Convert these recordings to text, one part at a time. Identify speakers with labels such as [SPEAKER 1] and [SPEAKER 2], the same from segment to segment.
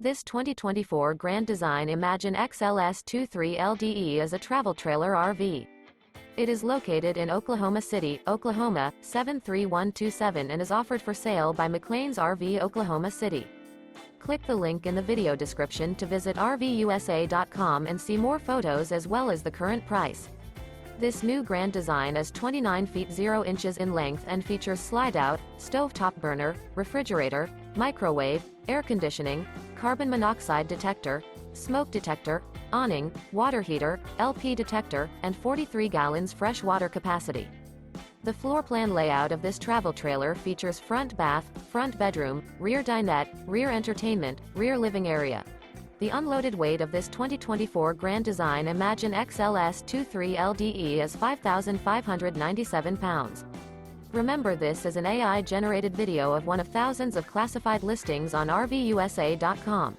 [SPEAKER 1] This 2024 Grand Design Imagine XLS 23LDE is a travel trailer RV. It is located in Oklahoma City, Oklahoma, 73127 and is offered for sale by McClain's RV Oklahoma City. Click the link in the video description to visit RVUSA.com and see more photos as well as the current price. This new Grand Design is 29 feet 0 inches in length and features slide-out, stovetop burner, refrigerator, microwave, air conditioning, carbon monoxide detector, smoke detector, awning, water heater, LP detector, and 43 gallons fresh water capacity. The floor plan layout of this travel trailer features front bath, front bedroom, rear dinette, rear entertainment, rear living area. The unloaded weight of this 2024 Grand Design Imagine XLS 23LDE is 5,597 pounds. Remember, this is an AI-generated video of one of thousands of classified listings on RVUSA.com.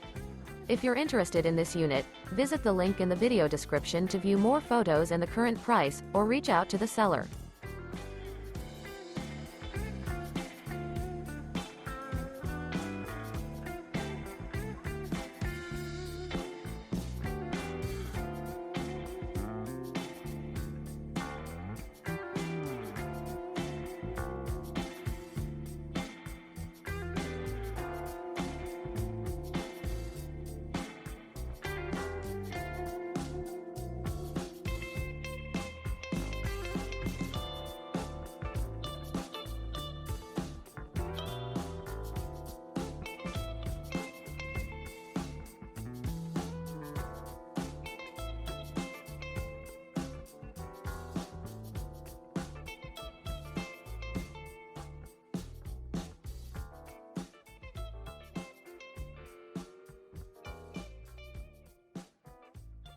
[SPEAKER 1] If you're interested in this unit, visit the link in the video description to view more photos and the current price, or reach out to the seller.